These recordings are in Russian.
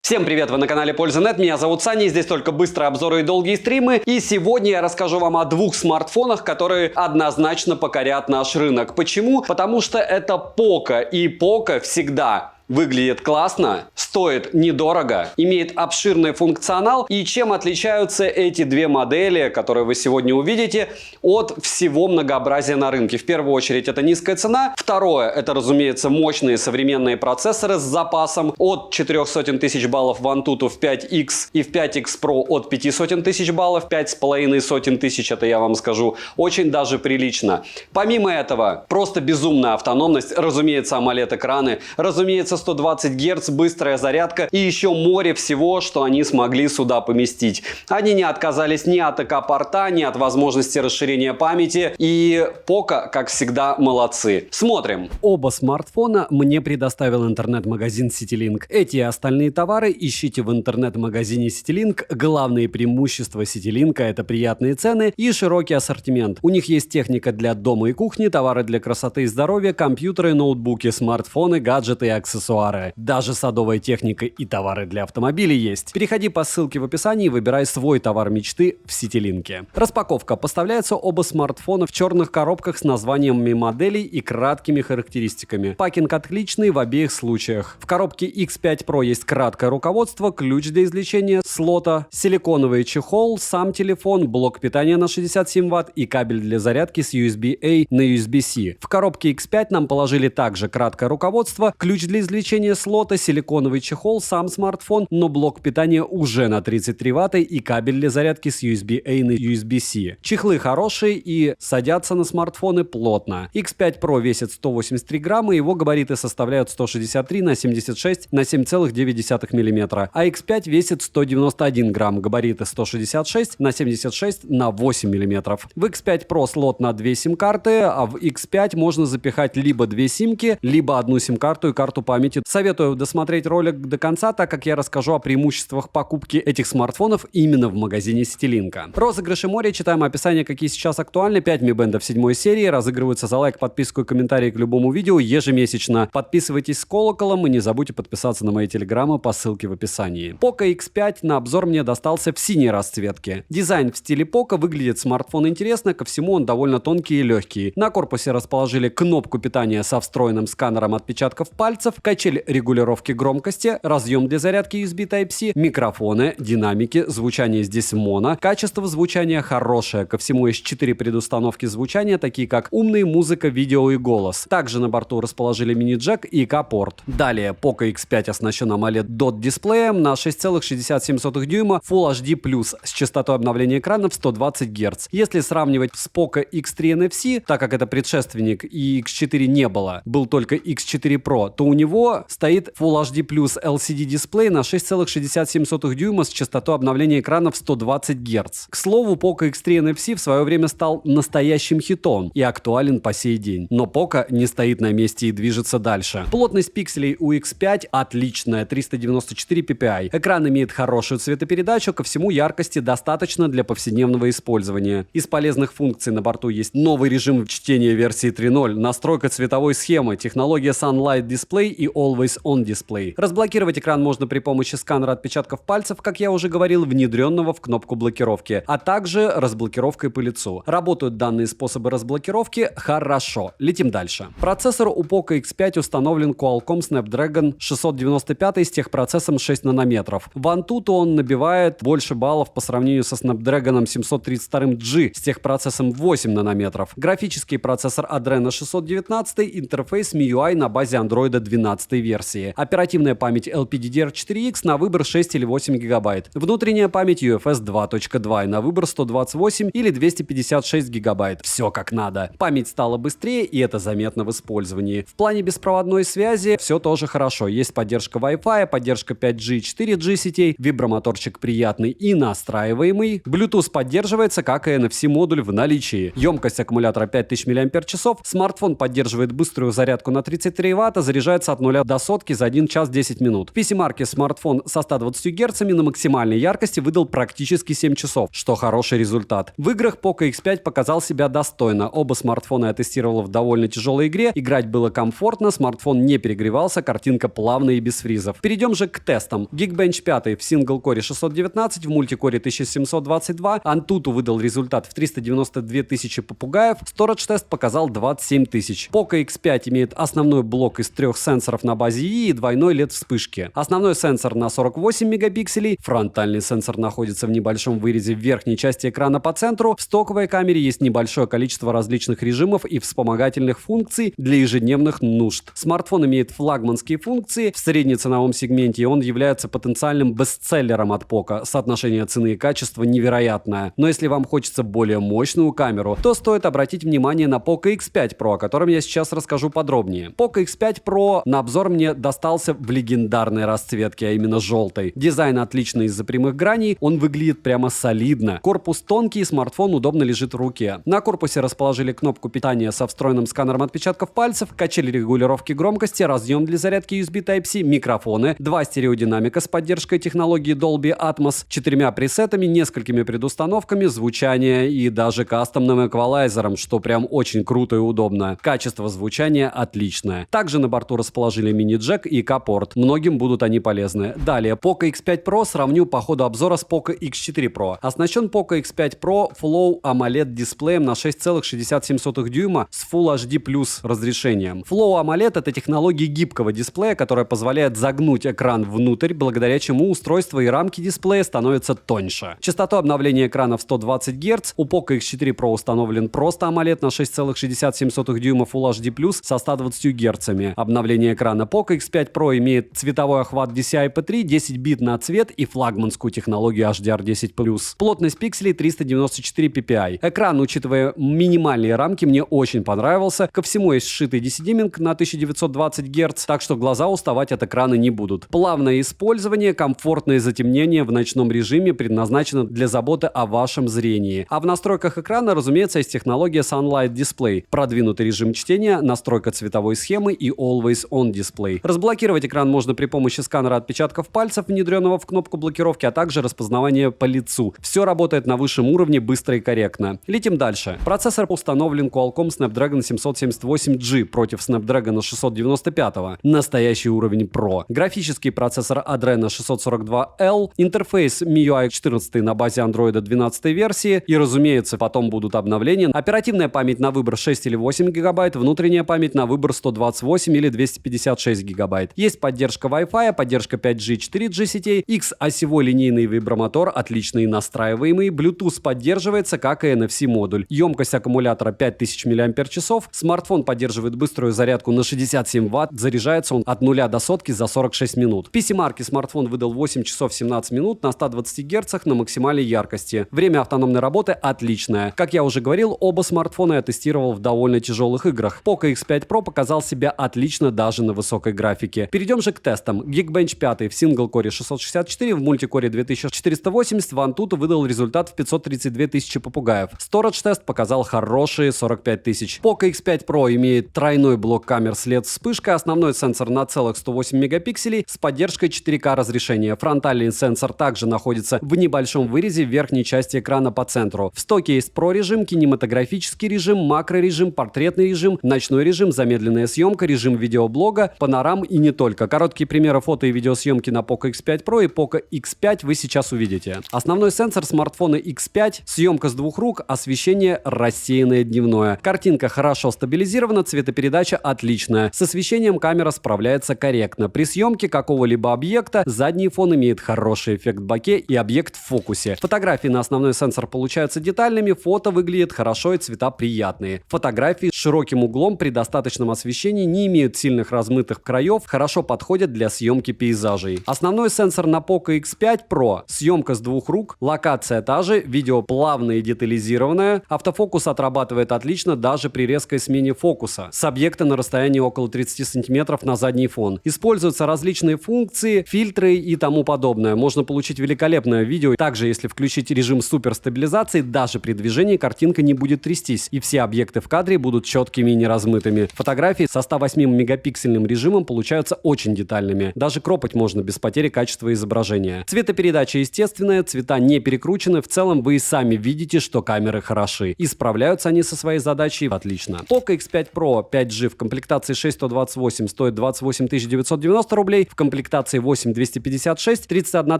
Всем привет, вы на канале Польза.нет, меня зовут Саня, здесь только быстрые обзоры и долгие стримы. И сегодня я расскажу вам о двух смартфонах, которые однозначно покорят наш рынок. Почему? Потому что это Poco, и Poco всегда выглядит классно, стоит недорого, имеет обширный функционал. И чем отличаются эти две модели, которые вы сегодня увидите, от всего многообразия на рынке? В первую очередь это низкая цена. Второе, это, разумеется, мощные современные процессоры с запасом от 400 тысяч баллов в Antutu в 5X и в 5X Pro от 500 тысяч баллов, 5,5 тысяч, это я вам скажу, очень даже прилично. Помимо этого, просто безумная автономность, разумеется, AMOLED-экраны, разумеется, 120 Гц, быстрая зарядка и еще море всего, что они смогли сюда поместить. Они не отказались ни от АК-порта, ни от возможности расширения памяти. И Poco, как всегда, молодцы. Смотрим. Оба смартфона мне предоставил интернет-магазин CityLink. Эти и остальные товары ищите в интернет-магазине CityLink. Главные преимущества CityLink — это приятные цены и широкий ассортимент. У них есть техника для дома и кухни, товары для красоты и здоровья, компьютеры, ноутбуки, смартфоны, гаджеты и аксессуары. Даже садовая техника и товары для автомобилей есть. Переходи по ссылке в описании и выбирай свой товар мечты в CityLink. Распаковка. Поставляются оба смартфона в черных коробках с названиями моделей и краткими характеристиками. Пакинг отличный в обеих случаях. В коробке X5 Pro есть краткое руководство, ключ для извлечения слота, силиконовый чехол, сам телефон, блок питания на 67 Вт и кабель для зарядки с USB-A на USB-C. В коробке X5 нам положили также краткое руководство, ключ для извлечения слота, силиконовый чехол, сам смартфон, но блок питания уже на 33 Вт и кабель для зарядки с USB-A на USB-C. Чехлы хорошие и садятся на смартфоны плотно. X5 Pro весит 183 грамма, его габариты составляют 163 на 76 на 7,9 мм, а X5 весит 191 грамм, габариты 166 на 76 на 8 мм. В X5 Pro слот на 2 сим-карты, а в X5 можно запихать либо 2 симки, либо одну сим-карту и карту памяти. Советую досмотреть ролик до конца, так как я расскажу о преимуществах покупки этих смартфонов именно в магазине CityLink. Розыгрыши море, читаем описание, какие сейчас актуальны. 5 Mi Band в 7 серии разыгрываются за лайк, подписку и комментарий к любому видео ежемесячно. Подписывайтесь с колоколом и не забудьте подписаться на мои телеграммы по ссылке в описании. Poco X5 на обзор мне достался в синей расцветке. Дизайн в стиле Poco, выглядит смартфон интересно, ко всему он довольно тонкий и легкий. На корпусе расположили кнопку питания со встроенным сканером отпечатков пальцев, качель регулировки громкости, разъем для зарядки USB Type-C, микрофоны, динамики, звучание здесь моно, качество звучания хорошее, ко всему есть 4 предустановки звучания, такие как умный, музыка, видео и голос. Также на борту расположили мини-джек и ИК-порт. Далее Poco X5 оснащен AMOLED DOT дисплеем на 6,67 дюйма Full HD+, с частотой обновления экрана в 120 Гц. Если сравнивать с Poco X3 NFC, так как это предшественник и X4 не было, был только X4 Pro, то у него стоит Full HD Plus LCD дисплей на 6,67 дюйма с частотой обновления экрана в 120 Гц. К слову, Poco X3 NFC в свое время стал настоящим хитом и актуален по сей день. Но Poco не стоит на месте и движется дальше. Плотность пикселей у X5 отличная, 394 ppi. Экран имеет хорошую цветопередачу, ко всему яркости достаточно для повседневного использования. Из полезных функций на борту есть новый режим чтения версии 3.0, настройка цветовой схемы, технология Sunlight Display и Always On Display. Разблокировать экран можно при помощи сканера отпечатков пальцев, как я уже говорил, внедренного в кнопку блокировки, а также разблокировкой по лицу. Работают данные способы разблокировки хорошо. Летим дальше. Процессор у Poco X5 установлен Qualcomm Snapdragon 695 с техпроцессом 6 нанометров. В Antutu он набивает больше баллов по сравнению со Snapdragon 732G с техпроцессом 8 нанометров. Графический процессор Adreno 619, интерфейс MIUI на базе Android 12 версии. Оперативная память LPDDR4X на выбор 6 или 8 гигабайт. Внутренняя память UFS 2.2 на выбор 128 или 256 гигабайт. Все как надо. Память стала быстрее, и это заметно в использовании. В плане беспроводной связи все тоже хорошо. Есть поддержка Wi-Fi, поддержка 5G и 4G сетей, вибромоторчик приятный и настраиваемый. Bluetooth поддерживается, как и NFC-модуль в наличии. Емкость аккумулятора 5000 мАч. Смартфон поддерживает быструю зарядку на 33 Вт, заряжается от 0 до сотки за 1 час 10 минут. В PC-марке смартфон со 120 Гц на максимальной яркости выдал практически 7 часов, что хороший результат. В играх Poco X5 показал себя достойно. Оба смартфона я тестировал в довольно тяжелой игре, играть было комфортно, смартфон не перегревался, картинка плавная и без фризов. Перейдем же к тестам. Geekbench 5 в сингл-коре 619, в мультикоре 1722, Antutu выдал результат в 392 тысячи попугаев, Storage тест показал 27 тысяч. Poco X5 имеет основной блок из 3 сенсоров на базе ИИ и двойной LED вспышки. Основной сенсор на 48 мегапикселей, фронтальный сенсор находится в небольшом вырезе в верхней части экрана по центру, в стоковой камере есть небольшое количество различных режимов и вспомогательных функций для ежедневных нужд. Смартфон имеет флагманские функции в среднеценовом сегменте, и он является потенциальным бестселлером от Poco. Соотношение цены и качества невероятное. Но если вам хочется более мощную камеру, то стоит обратить внимание на Poco X5 Pro, о котором я сейчас расскажу подробнее. Poco X5 Pro на обзор мне достался в легендарной расцветке, а именно желтой. Дизайн отличный из-за прямых граней, он выглядит прямо солидно. Корпус тонкий, смартфон удобно лежит в руке. На корпусе расположили кнопку питания со встроенным сканером отпечатков пальцев, качели регулировки громкости, разъем для зарядки USB Type-C, микрофоны, 2 стереодинамика с поддержкой технологии Dolby Atmos, 4 пресетами, несколькими предустановками, звучание и даже кастомным эквалайзером, что прям очень круто и удобно. Качество звучания отличное. Также на борту расположили мини-джек и K-порт. Многим будут они полезны. Далее, Poco X5 Pro сравню по ходу обзора с Poco X4 Pro. Оснащен Poco X5 Pro Flow AMOLED дисплеем на 6,67 дюйма с Full HD+ разрешением. Flow AMOLED — это технология гибкого дисплея, которая позволяет загнуть экран внутрь, благодаря чему устройство и рамки дисплея становятся тоньше. Частоту обновления экрана в 120 Гц. У Poco X4 Pro установлен просто AMOLED на 6,67 дюйма Full HD+ со 120 Гц. Обновление экрана Poco X5 Pro имеет цветовой охват DCI-P3, 10 бит на цвет и флагманскую технологию HDR10+. Плотность пикселей 394 ppi. Экран, учитывая минимальные рамки, мне очень понравился. Ко всему есть сшитый DC-димминг на 1920 Гц, так что глаза уставать от экрана не будут. Плавное использование, комфортное затемнение в ночном режиме предназначено для заботы о вашем зрении. А в настройках экрана, разумеется, есть технология Sunlight Display, продвинутый режим чтения, настройка цветовой схемы и Always On Display. Разблокировать экран можно при помощи сканера отпечатков пальцев, внедренного в кнопку блокировки, а также распознавания по лицу. Все работает на высшем уровне, быстро и корректно. Летим дальше. Процессор установлен Qualcomm Snapdragon 778G против Snapdragon 695. Настоящий уровень Pro. Графический процессор Adreno 642L, интерфейс MIUI 14 на базе Android 12 версии и, разумеется, потом будут обновления. Оперативная память на выбор 6 или 8 гигабайт, внутренняя память на выбор 128 или 256 гигабайт. Есть поддержка Wi-Fi, поддержка 5G и 4G сетей, X-осевой линейный вибромотор, отличный настраиваемый, Bluetooth поддерживается, как и NFC-модуль. Емкость аккумулятора 5000 мАч, смартфон поддерживает быструю зарядку на 67 Вт, заряжается он от 0 до сотки за 46 минут. PC-марки смартфон выдал 8 часов 17 минут на 120 Гц на максимальной яркости. Время автономной работы отличное. Как я уже говорил, оба смартфона я тестировал в довольно тяжелых играх. Poco X5 Pro показал себя отлично даже на высокой графике. Перейдем же к тестам. Geekbench 5 в сингл-коре 664, в мультикоре 2480, в Antutu выдал результат в 532 тысячи попугаев. Storage тест показал хорошие 45 тысяч. Poco X5 Pro имеет тройной блок камер с LED-вспышкой, основной сенсор на целых 108 мегапикселей с поддержкой 4К разрешения. Фронтальный сенсор также находится в небольшом вырезе в верхней части экрана по центру. В стоке есть Pro режим, кинематографический режим, макро-режим, портретный режим, ночной режим, замедленная съемка, режим видеоблога, панорам и не только. Короткие примеры фото и видеосъемки на Poco X5 Pro и Poco X5 вы сейчас увидите. Основной сенсор смартфона X5, съемка с двух рук, освещение рассеянное дневное. Картинка хорошо стабилизирована, цветопередача отличная. С освещением камера справляется корректно. При съемке какого-либо объекта задний фон имеет хороший эффект боке и объект в фокусе. Фотографии на основной сенсор получаются детальными, фото выглядит хорошо и цвета приятные. Фотографии с широким углом при достаточном освещении не имеют сильных размытых краев, хорошо подходят для съемки пейзажей. Основной сенсор на Poco X5 Pro, съемка с двух рук, локация та же, видео плавное и детализированное, автофокус отрабатывает отлично даже при резкой смене фокуса с объекта на расстоянии около 30 см на задний фон. Используются различные функции, фильтры и тому подобное. Можно получить великолепное видео. Также, если включить режим суперстабилизации, даже при движении картинка не будет трястись, и все объекты в кадре будут четкими и неразмытыми. Фотографии со 108-мегапиксельным режимом получаются очень детальными. Даже кропать можно без потери качества изображения. Цветопередача естественная, цвета не перекручены. В целом вы и сами видите, что камеры хороши. И справляются они со своей задачей отлично. Poco X5 Pro 5G в комплектации 6128 стоит 28 990 рублей, в комплектации 8256 31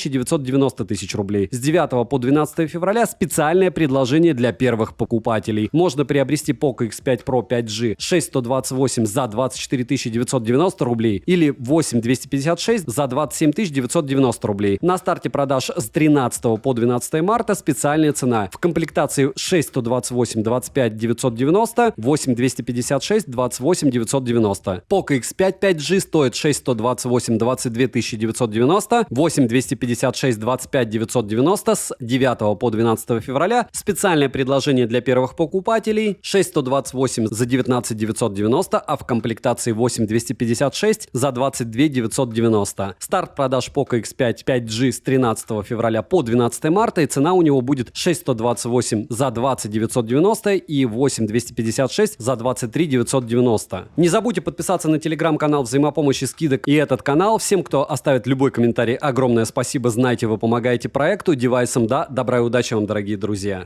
990 тысяч рублей. С 9 по 12 февраля специальное предложение для первых покупателей. Можно приобрести Poco X5 Pro 5G 6128 за 24 990 рублей или 8256 за 27 990 рублей. На старте продаж с 13 по 12 марта специальная цена. В комплектации 6128 25 990, 8256 28 990. Poco X5 5G стоит 6128 22 990, 8256 25 990 с 9 по 12 февраля. Специальное предложение для первых покупателей 6128 за 19 990, а в комплектации 8256 за 22 990. Старт продаж Poco X5 5G с 13 февраля по 12 марта, и цена у него будет 6128 за 20 990 и 8256 за 23 990. Не забудьте подписаться на телеграм-канал взаимопомощи скидок и этот канал. Всем, кто оставит любой комментарий, огромное спасибо. Знаете, вы помогаете проекту, девайсам, да. Добра и удачи вам, дорогие друзья.